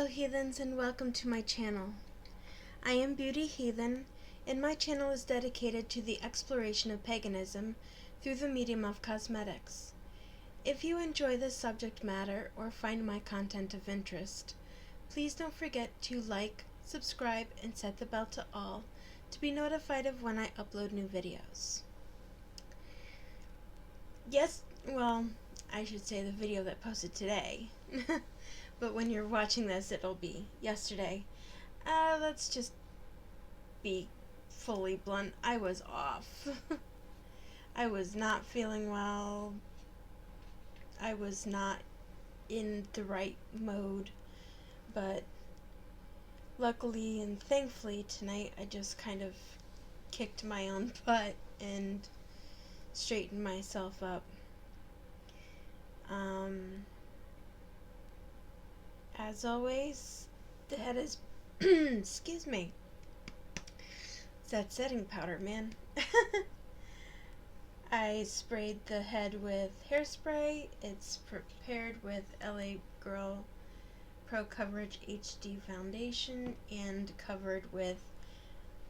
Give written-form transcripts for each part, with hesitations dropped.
Hello heathens, and welcome to my channel. I am Beauty Heathen, and my channel is dedicated to the exploration of paganism through the medium of cosmetics. If you enjoy this subject matter or find my content of interest, please don't forget to like, subscribe, and set the bell to all to be notified of when I upload new videos. I should say the video that posted today. But when you're watching this, it'll be yesterday. Let's just be fully blunt. I was off. I was not feeling well. I was not in the right mode. But luckily and thankfully tonight, I just kind of kicked my own butt and straightened myself up. As always, the head is excuse me. It's that setting powder, man. I sprayed the head with hairspray. It's prepared with LA Girl Pro Coverage HD foundation and covered with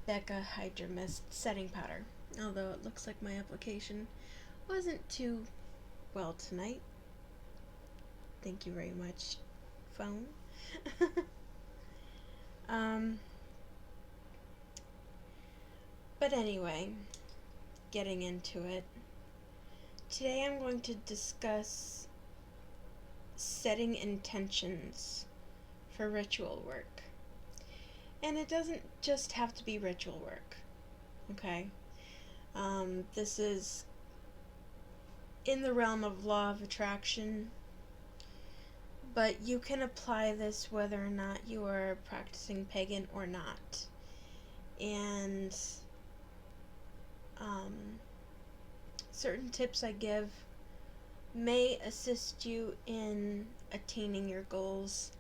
Becca Hydra Mist setting powder. Although it looks like my application wasn't too well tonight. Thank you very much, phone. But anyway, getting into it. Today I'm going to discuss setting intentions for ritual work. And it doesn't just have to be ritual work, okay? This is in the realm of law of attraction, but you can apply this whether or not you are practicing pagan or not. And certain tips I give may assist you in attaining your goals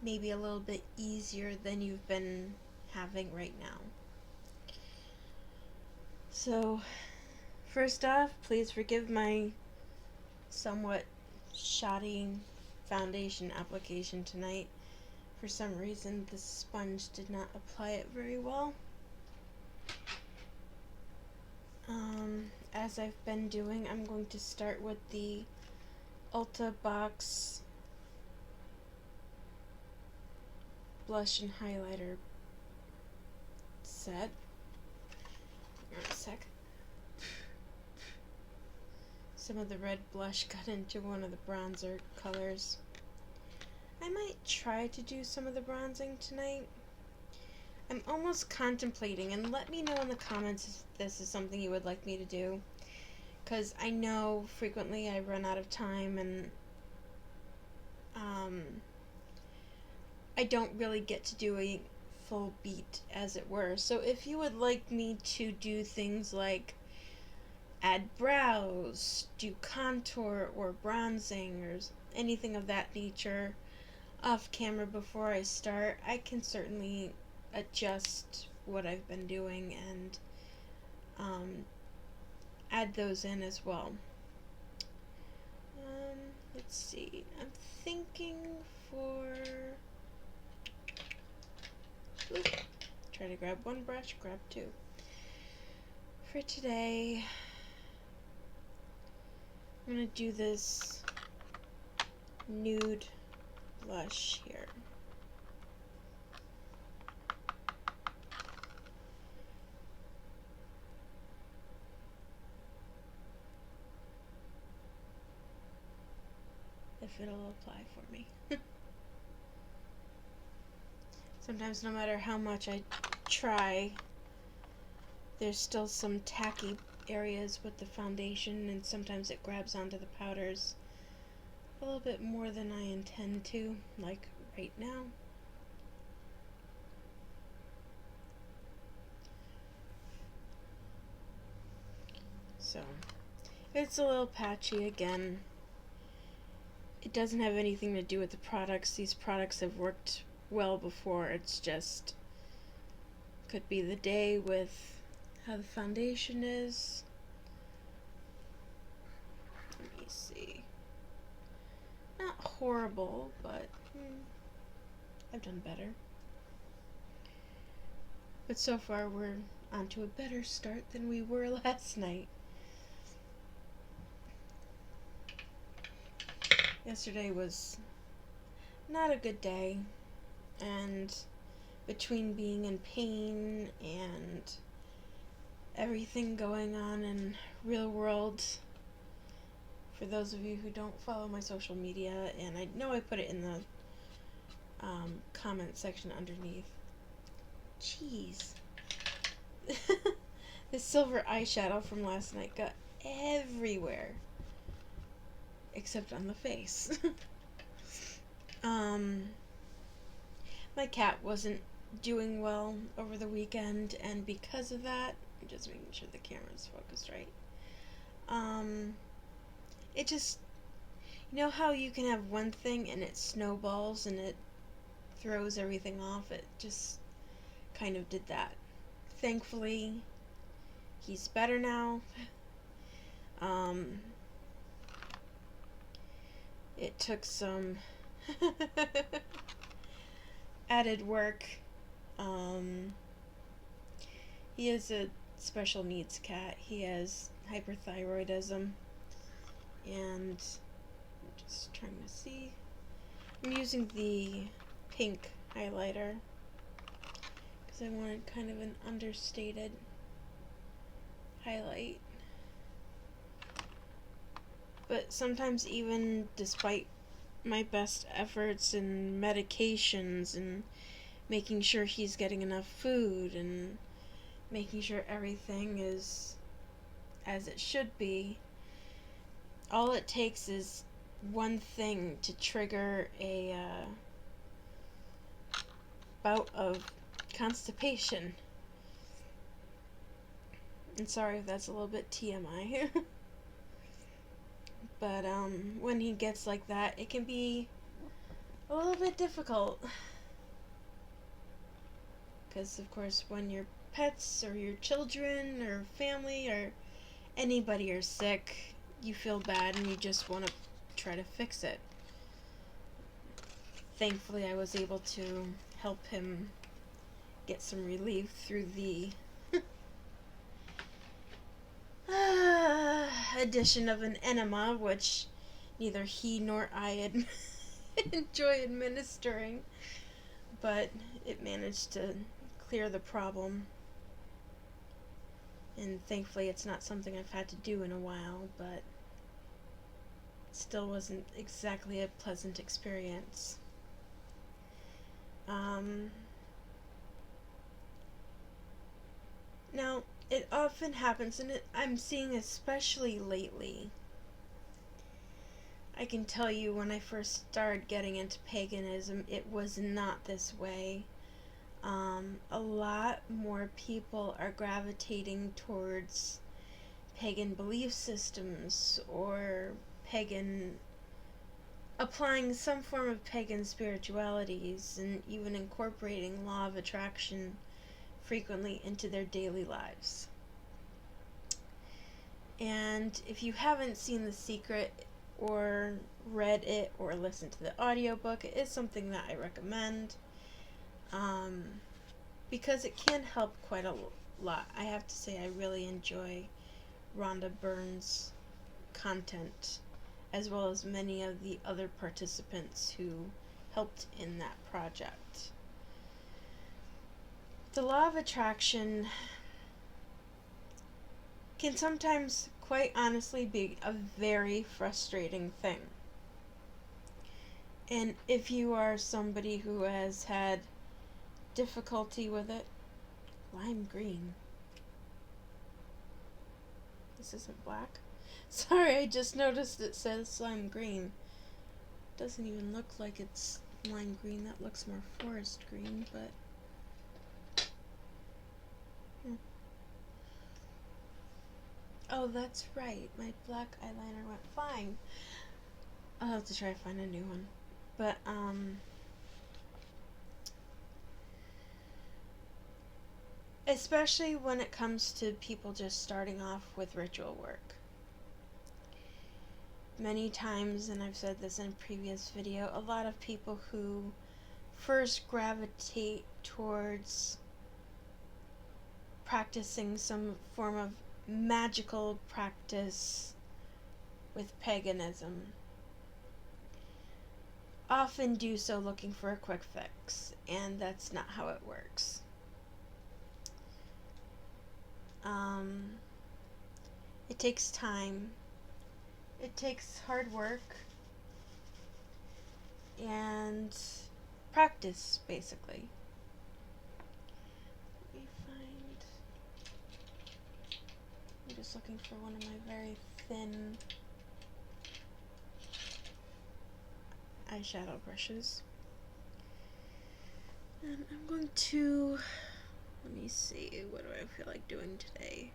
maybe a little bit easier than you've been having right now. So, first off, please forgive my somewhat shoddy foundation application tonight. For some reason, the sponge did not apply it very well. As I've been doing, I'm going to start with the Ulta Box blush and highlighter set. Wait a sec. Some of the red blush got into one of the bronzer colors. I might try to do some of the bronzing tonight. I'm almost contemplating, and let me know in the comments if this is something you would like me to do, because I know frequently I run out of time and I don't really get to do a full beat, as it were. So if you would like me to do things like add brows, do contour or bronzing or anything of that nature off camera before I start, I can certainly adjust what I've been doing and add those in as well. Let's see, I'm thinking for try to grab one brush, grab two. For today, I'm going to do this nude blush here. If it'll apply for me. Sometimes no matter how much I try, there's still some tacky areas with the foundation, and sometimes it grabs onto the powders a little bit more than I intend to, like right now. So, it's a little patchy again. It doesn't have anything to do with the products. These products have worked well before. It's just could be the day with how the foundation is. Let me see. Not horrible, but I've done better. But so far, we're on to a better start than we were last night. Yesterday was not a good day, and between being in pain and everything going on in real world, for those of you who don't follow my social media, and I know I put it in the comment section underneath. Jeez. The silver eyeshadow from last night got everywhere. Except on the face. My cat wasn't doing well over the weekend, and because of that, I'm just making sure the camera's focused right. It just, you know how you can have one thing and it snowballs and it throws everything off? It just kind of did that. Thankfully, he's better now. It took some added work. He is a special needs cat. He has hyperthyroidism, and I'm just trying to see. I'm using the pink highlighter because I wanted kind of an understated highlight. But sometimes, even despite my best efforts and medications and making sure he's getting enough food and making sure everything is as it should be, all it takes is one thing to trigger a bout of constipation. And sorry if that's a little bit TMI. But when he gets like that, it can be a little bit difficult. Because, of course, when your pets or your children or family or anybody are sick, you feel bad and you just want to try to fix it. Thankfully, I was able to help him get some relief through the addition of an enema, which neither he nor I enjoy administering, but it managed to clear the problem. And thankfully it's not something I've had to do in a while, but it still wasn't exactly a pleasant experience. Now, it often happens, and I'm seeing especially lately. I can tell you when I first started getting into paganism, it was not this way. A lot more people are gravitating towards pagan belief systems or applying some form of pagan spiritualities and even incorporating law of attraction frequently into their daily lives. And if you haven't seen The Secret or read it or listened to the audiobook, it is something that I recommend. Because it can help quite a lot. I have to say I really enjoy Rhonda Byrne's content, as well as many of the other participants who helped in that project. The law of attraction can sometimes, quite honestly, be a very frustrating thing. And if you are somebody who has had difficulty with it, lime green. This isn't black. Sorry, I just noticed it says lime green. Doesn't even look like it's lime green. That looks more forest green, but oh, that's right. My black eyeliner went fine. I'll have to try to find a new one. But, especially when it comes to people just starting off with ritual work. Many times, and I've said this in a previous video, a lot of people who first gravitate towards practicing some form of magical practice with paganism often do so looking for a quick fix, and that's not how it works. It takes time, it takes hard work, and practice, basically. Let me find... I'm just looking for one of my very thin eyeshadow brushes. And I'm going to... let me see, what do I feel like doing today?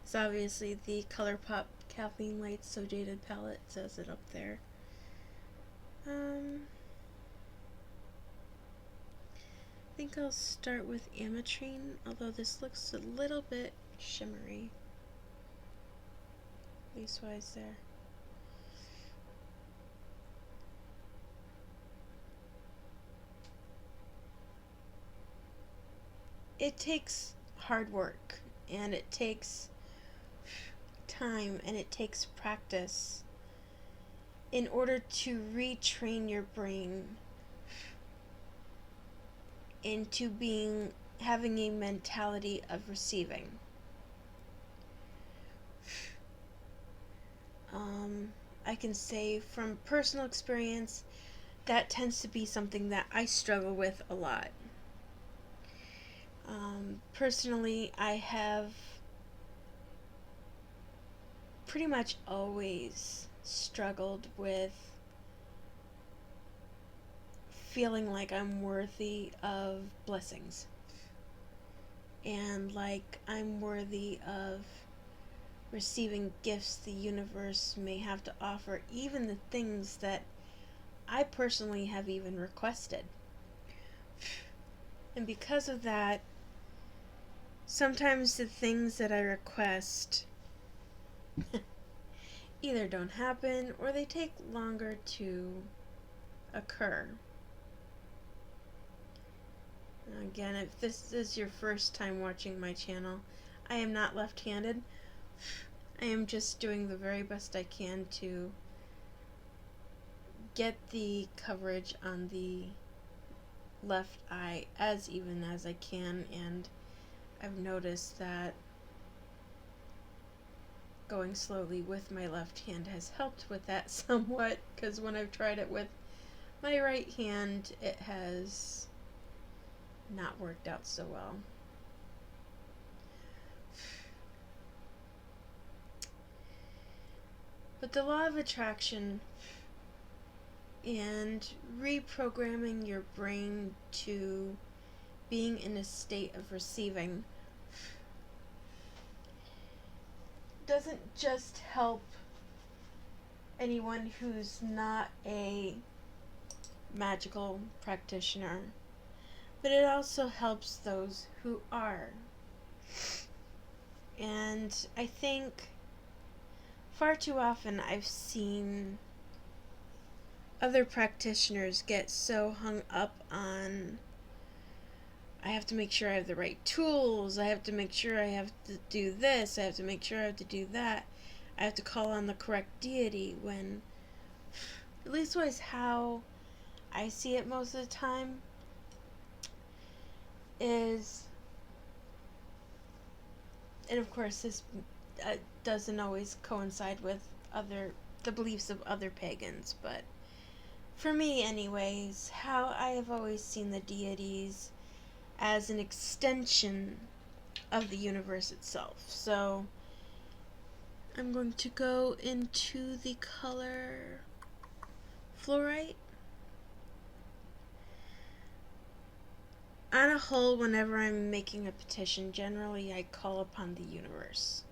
It's obviously the ColourPop Kathleen Light So Jaded palette, says it up there. I think I'll start with Ametrine, although this looks a little bit shimmery. Leastwise there. It takes hard work, and it takes time, and it takes practice in order to retrain your brain into having a mentality of receiving. I can say from personal experience that tends to be something that I struggle with a lot. Personally, I have pretty much always struggled with feeling like I'm worthy of blessings, and like I'm worthy of receiving gifts the universe may have to offer, even the things that I personally have even requested. And because of that, sometimes the things that I request either don't happen or they take longer to occur. Again, if this is your first time watching my channel, I am not left-handed. I am just doing the very best I can to get the coverage on the left eye as even as I can, and I've noticed that going slowly with my left hand has helped with that somewhat, because when I've tried it with my right hand, it has not worked out so well. But the law of attraction and reprogramming your brain to being in a state of receiving doesn't just help anyone who's not a magical practitioner, but it also helps those who are. And I think far too often I've seen other practitioners get so hung up on, I have to make sure I have the right tools, I have to make sure I have to do this, I have to make sure I have to do that, I have to call on the correct deity, when at least was how I see it most of the time is, and of course this doesn't always coincide with the beliefs of other pagans, but for me anyways, how I have always seen the deities as an extension of the universe itself. So I'm going to go into the color Fluorite. On a whole, whenever I'm making a petition, generally I call upon the universe.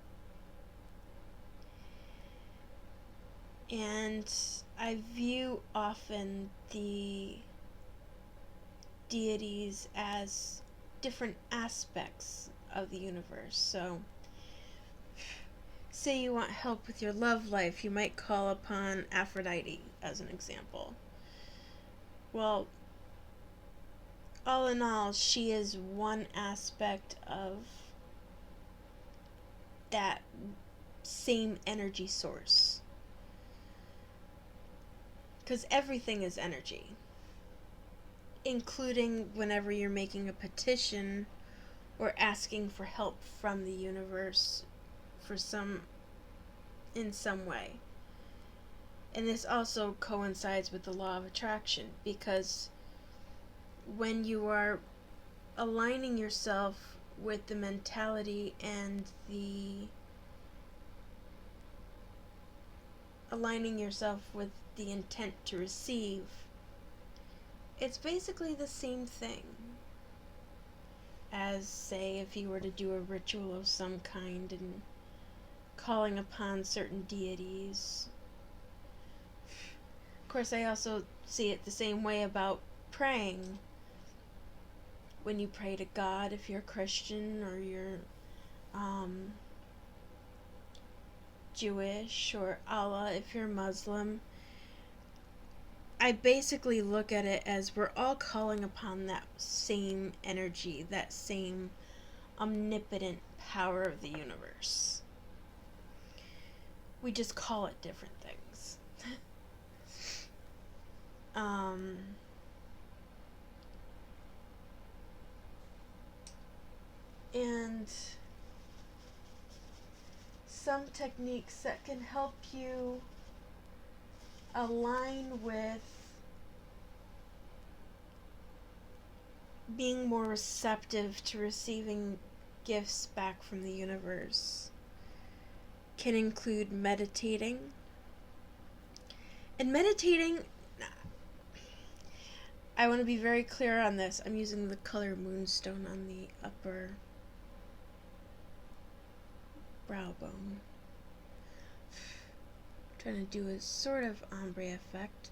And I view often the deities as different aspects of the universe. So say you want help with your love life, you might call upon Aphrodite as an example. Well, all in all, she is one aspect of that same energy source. Because everything is energy, including whenever you're making a petition or asking for help from the universe in some way. And this also coincides with the law of attraction, because when you are aligning yourself with the mentality and aligning yourself with the intent to receive, it's basically the same thing as, say, if you were to do a ritual of some kind and calling upon certain deities. Of course, I also see it the same way about praying. When you pray to God, if you're Christian or you're Jewish, or Allah if you're Muslim, I basically look at it as we're all calling upon that same energy, that same omnipotent power of the universe. We just call it different things. And some techniques that can help you align with being more receptive to receiving gifts back from the universe can include meditating. And meditating, I want to be very clear on this. I'm using the color moonstone on the upper brow bone. Trying to do a sort of ombre effect.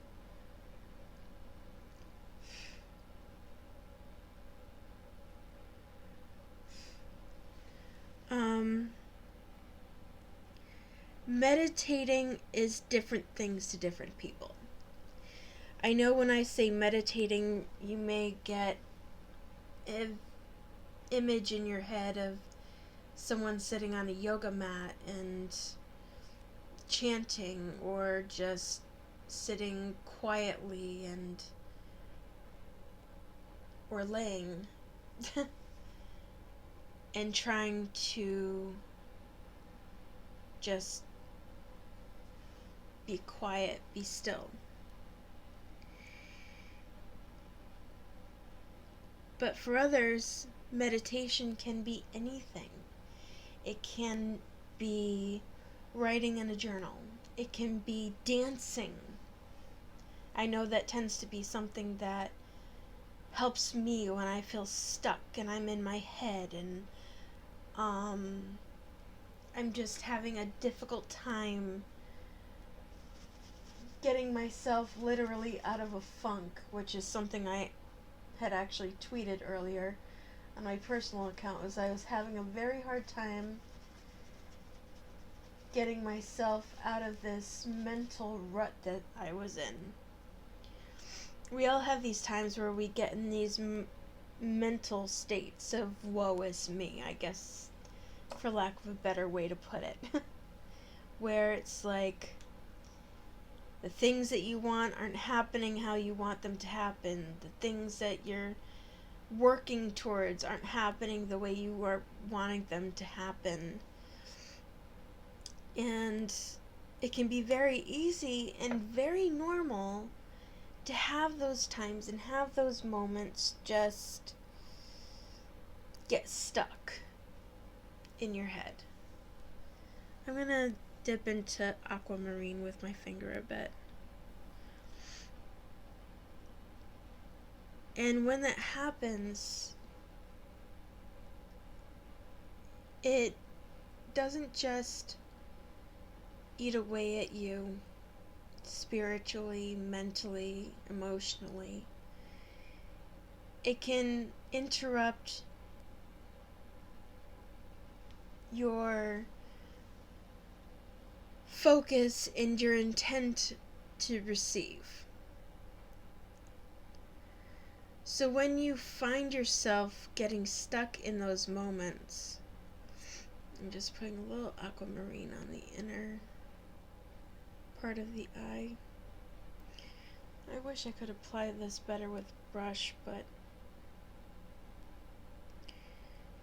Meditating is different things to different people. I know when I say meditating, you may get an image in your head of someone sitting on a yoga mat and chanting, or just sitting quietly or laying and trying to just be quiet, be still. But for others, meditation can be anything. It can be writing in a journal. It can be dancing. I know that tends to be something that helps me when I feel stuck and I'm in my head and I'm just having a difficult time getting myself literally out of a funk, which is something I had actually tweeted earlier on my personal account. Was I was having a very hard time getting myself out of this mental rut that I was in. We all have these times where we get in these mental states of woe is me, I guess, for lack of a better way to put it. Where it's like the things that you want aren't happening how you want them to happen. The things that you're working towards aren't happening the way you are wanting them to happen. And it can be very easy and very normal to have those times and have those moments just get stuck in your head. I'm gonna dip into aquamarine with my finger a bit. And when that happens, it doesn't just eat away at you spiritually, mentally, emotionally. It can interrupt your focus and your intent to receive. So when you find yourself getting stuck in those moments, I'm just putting a little aquamarine on the inner part of the eye. I wish I could apply this better with brush, but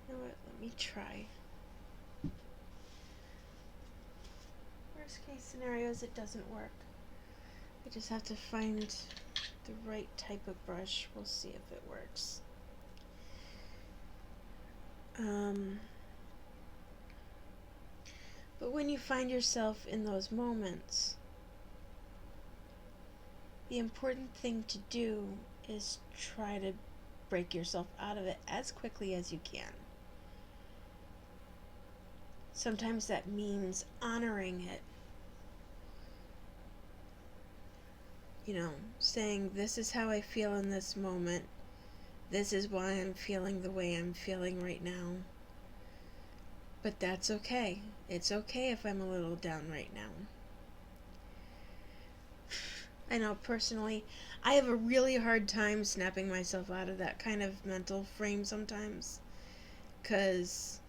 you know what, let me try. Worst case scenarios, it doesn't work. I just have to find the right type of brush. We'll see if it works. But when you find yourself in those moments, the important thing to do is try to break yourself out of it as quickly as you can. Sometimes that means honoring it. You know, saying, this is how I feel in this moment. This is why I'm feeling the way I'm feeling right now. But that's okay. It's okay if I'm a little down right now. I know personally, I have a really hard time snapping myself out of that kind of mental frame sometimes. 'Cause,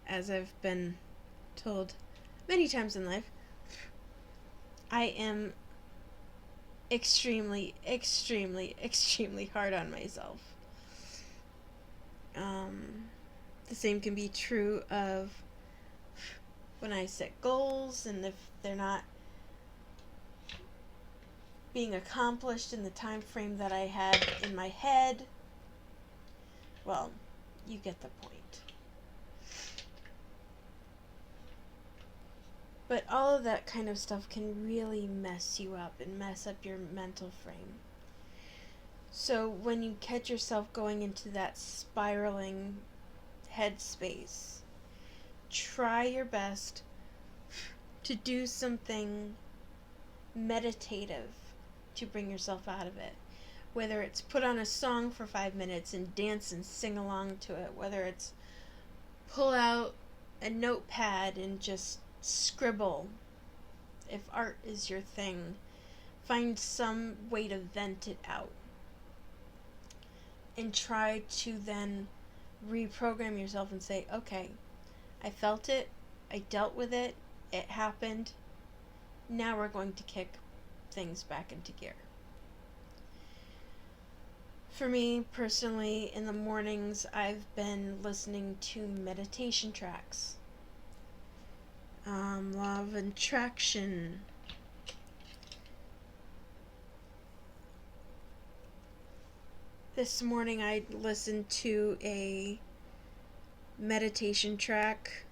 as I've been told many times in life, I am extremely, extremely, extremely hard on myself. The same can be true of when I set goals, and if they're not being accomplished in the time frame that I had in my head, well, you get the point. But all of that kind of stuff can really mess you up and mess up your mental frame. So when you catch yourself going into that spiraling headspace, try your best to do something meditative to bring yourself out of it. Whether it's put on a song for 5 minutes and dance and sing along to it, whether it's pull out a notepad and just scribble. If art is your thing, find some way to vent it out. And try to then reprogram yourself and say, okay, I felt it, I dealt with it, it happened, now we're going to kick things back into gear. For me, personally, in the mornings, I've been listening to meditation tracks. Law of Attraction. This morning I listened to a meditation track.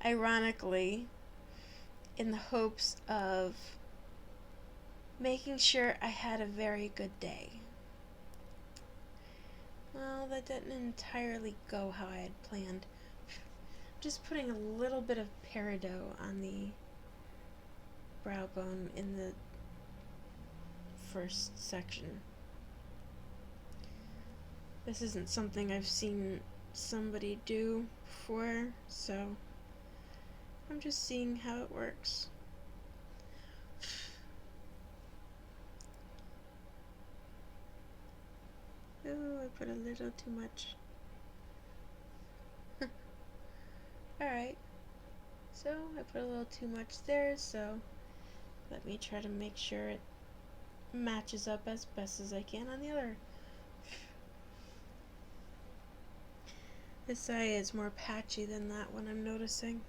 Ironically, in the hopes of making sure I had a very good day. Well, that didn't entirely go how I had planned. Just putting a little bit of peridot on the brow bone in the first section. This isn't something I've seen somebody do before, so I'm just seeing how it works. Oh, I put a little too much. Alright, so I put a little too much there, so let me try to make sure it matches up as best as I can on the other. This eye is more patchy than that one, I'm noticing.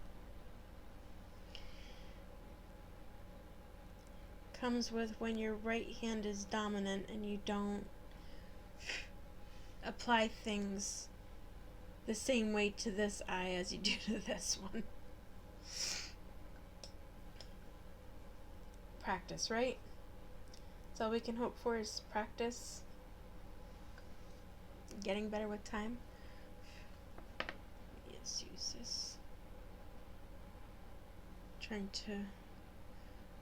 Comes with when your right hand is dominant and you don't apply things the same way to this eye as you do to this one. Practice, right? That's all we can hope for is practice. Getting better with time. Let's use this. Trying to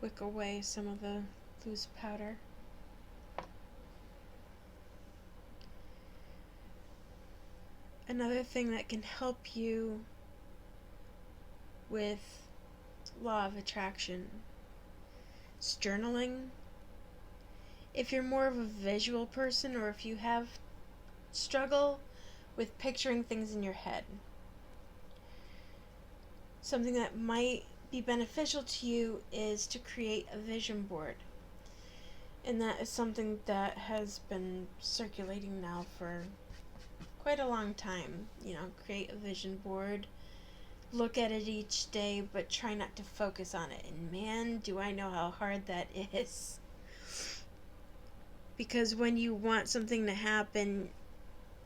wick away some of the loose powder. Another thing that can help you with law of attraction. It's journaling. If you're more of a visual person, or if you have struggle with picturing things in your head, something that might be beneficial to you is to create a vision board. And that is something that has been circulating now for quite a long time. Create a vision board, look at it each day, but try not to focus on it. And man, do I know how hard that is. Because when you want something to happen,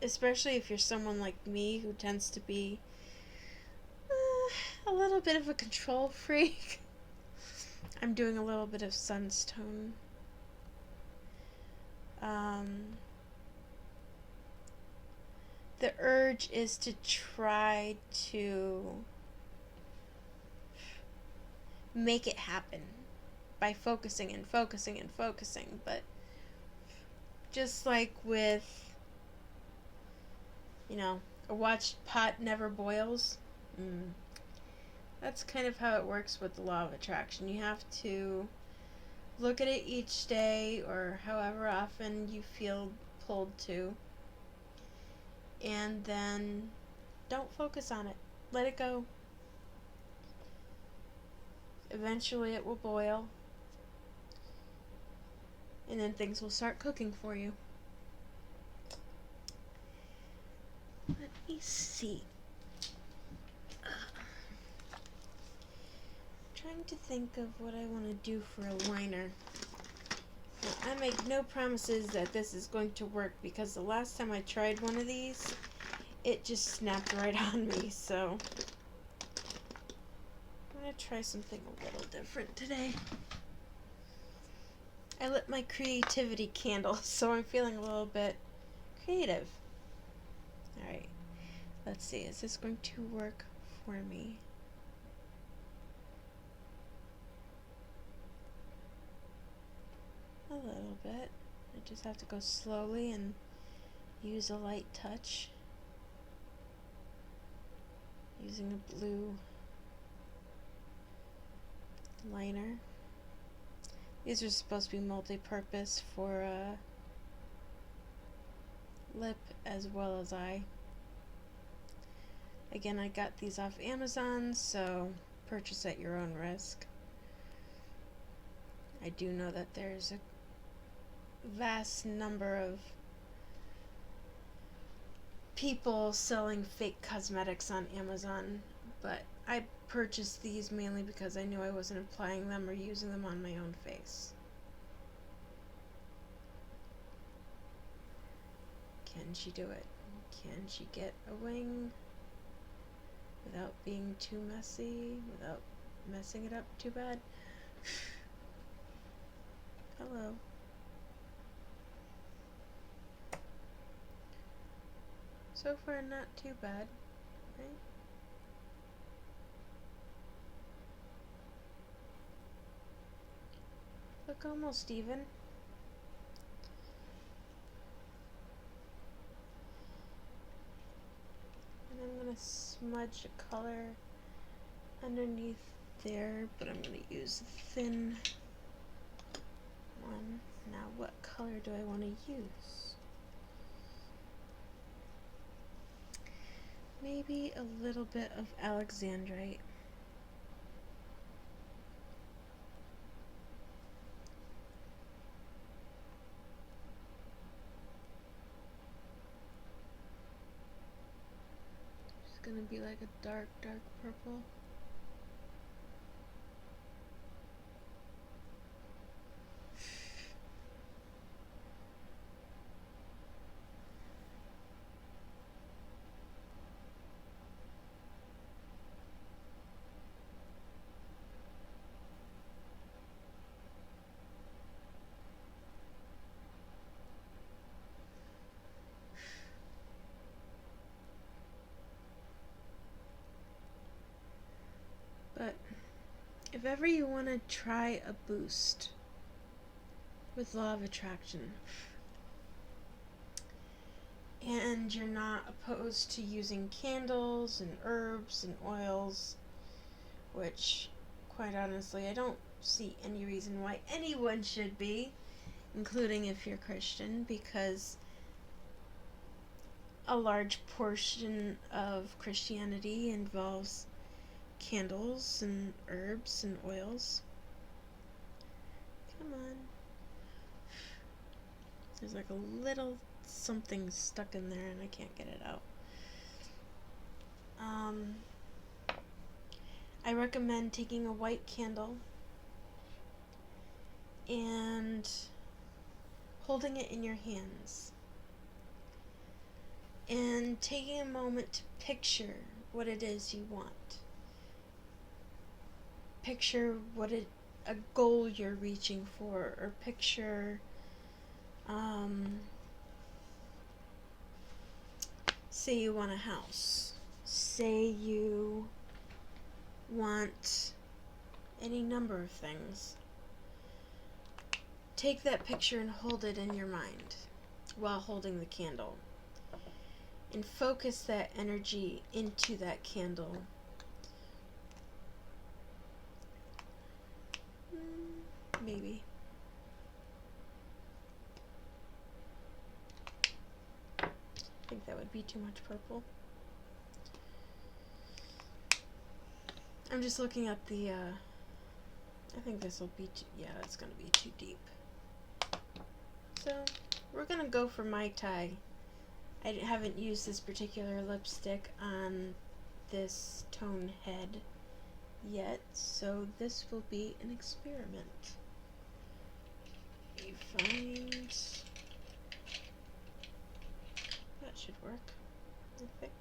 especially if you're someone like me who tends to be a little bit of a control freak. I'm doing a little bit of sunstone. The urge is to try to make it happen by focusing and focusing and focusing. But just like with, a watched pot never boils. That's kind of how it works with the law of attraction. You have to look at it each day, or however often you feel pulled to, and then don't focus on it. Let it go. Eventually it will boil, and then things will start cooking for you. Let me see. Trying to think of what I want to do for a liner. Now, I make no promises that this is going to work, because the last time I tried one of these, it just snapped right on me. So I'm going to try something a little different today. I lit my creativity candle, so I'm feeling a little bit creative. Alright, let's see, is this going to work for me? A little bit. I just have to go slowly and use a light touch. Using a blue liner. These are supposed to be multi-purpose for lip as well as eye. Again, I got these off Amazon, so purchase at your own risk. I do know that there's a vast number of people selling fake cosmetics on Amazon, but I purchased these mainly because I knew I wasn't applying them or using them on my own face. Can she do it? Can she get a wing without being too messy, without messing it up too bad? Hello. So far, not too bad, right? Look almost even. And I'm going to smudge a color underneath there, but I'm going to use a thin one. Now, what color do I want to use? Maybe a little bit of alexandrite. It's gonna be like a dark, dark purple. But if ever you want to try a boost with law of attraction, and you're not opposed to using candles and herbs and oils, which, quite honestly, I don't see any reason why anyone should be, including if you're Christian, because a large portion of Christianity involves candles and herbs and oils. Come on. There's like a little something stuck in there and I can't get it out. I recommend taking a white candle and holding it in your hands and taking a moment to picture what it is you want. Picture a goal you're reaching for, or picture say you want a house. Say you want any number of things. Take that picture and hold it in your mind while holding the candle. And focus that energy into that candle. Maybe. I think that would be too much purple. I'm just looking at the, I think this will be, it's going to be too deep. So, we're going to go for Mai Tai. I haven't used this particular lipstick on this tone head yet, so this will be an experiment. You find... that should work, I think.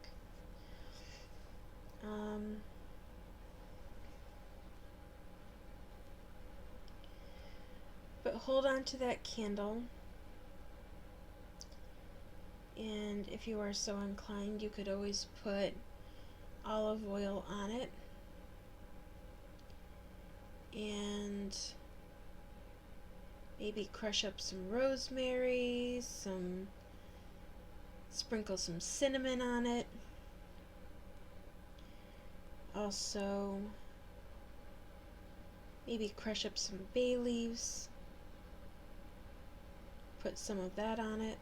But hold on to that candle, and if you are so inclined, you could always put olive oil on it and maybe crush up some rosemary, sprinkle some cinnamon on it. Also, maybe crush up some bay leaves, put some of that on it.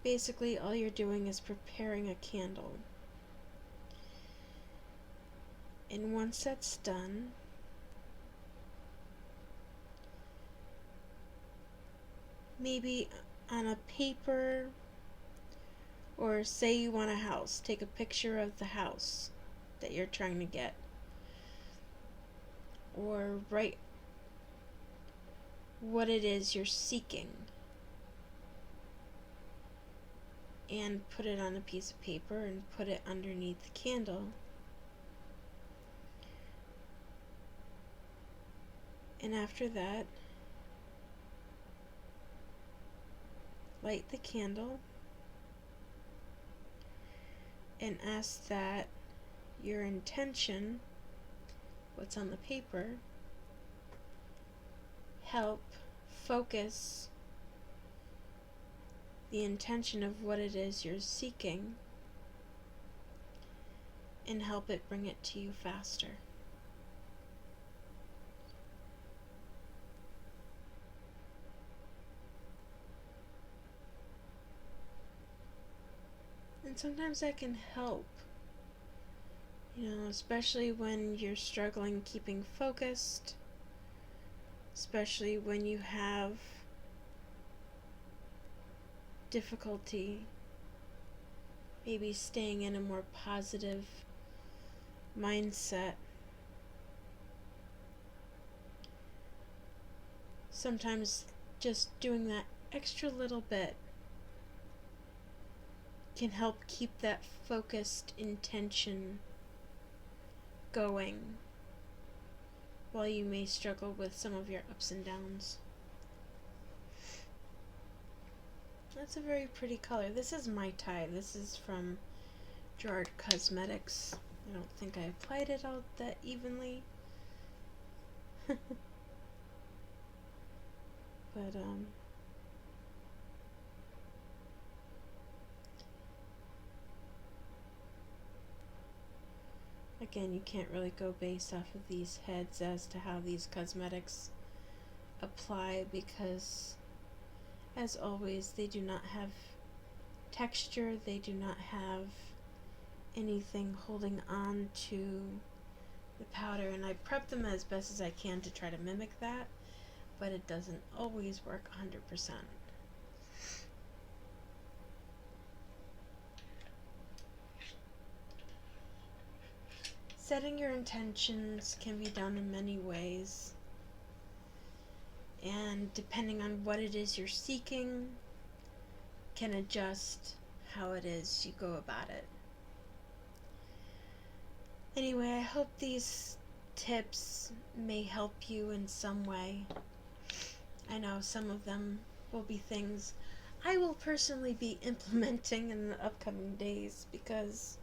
Basically, all you're doing is preparing a candle. And once that's done, maybe on a paper, or say you want a house, take a picture of the house that you're trying to get. Or write what it is you're seeking and put it on a piece of paper and put it underneath the candle. And after that, light the candle and ask that your intention, what's on the paper, help focus the intention of what it is you're seeking and help it bring it to you faster. And sometimes that can help, especially when you're struggling keeping focused, especially when you have difficulty maybe staying in a more positive mindset. Sometimes just doing that extra little bit can help keep that focused intention going while you may struggle with some of your ups and downs. That's a very pretty color. This is Mai Tai. This is from Gerard Cosmetics. I don't think I applied it out that evenly. But, Again, you can't really go based off of these heads as to how these cosmetics apply because, as always, they do not have texture, they do not have anything holding on to the powder, and I prep them as best as I can to try to mimic that, but it doesn't always work 100%. Setting your intentions can be done in many ways, and depending on what it is you're seeking, can adjust how it is you go about it. Anyway, I hope these tips may help you in some way. I know some of them will be things I will personally be implementing in the upcoming days because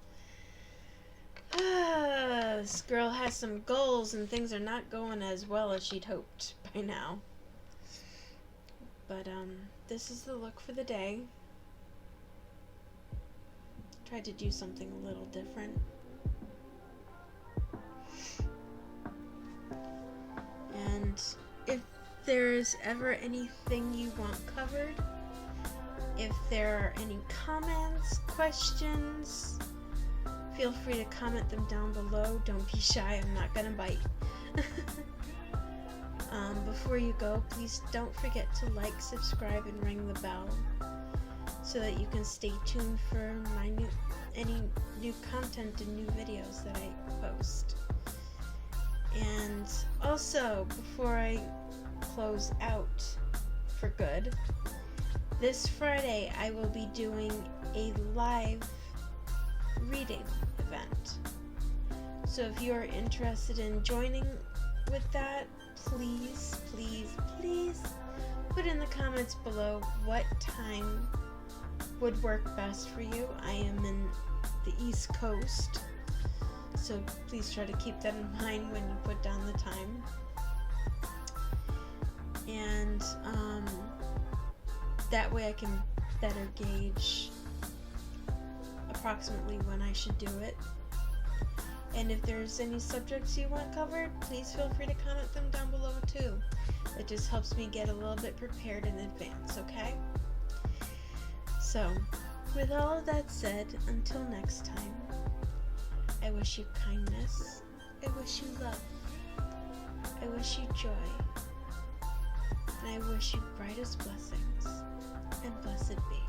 this girl has some goals and things are not going as well as she'd hoped by now. But this is the look for the day. Tried to do something a little different. And if there's ever anything you want covered, if there are any comments, questions, feel free to comment them down below. Don't be shy, I'm not gonna bite. Before you go, please don't forget to like, subscribe, and ring the bell so that you can stay tuned for any new content and new videos that I post. And also, before I close out for good, this Friday I will be doing a live reading event. So if you are interested in joining with that, please put in the comments below what time would work best for you. I am in the East Coast, so please try to keep that in mind when you put down the time. And that way I can better gauge approximately when I should do it. And if there's any subjects you want covered, please feel free to comment them down below too. It just helps me get a little bit prepared in advance, okay? So, with all of that said, until next time, I wish you kindness, I wish you love, I wish you joy, and I wish you brightest blessings, and blessed be.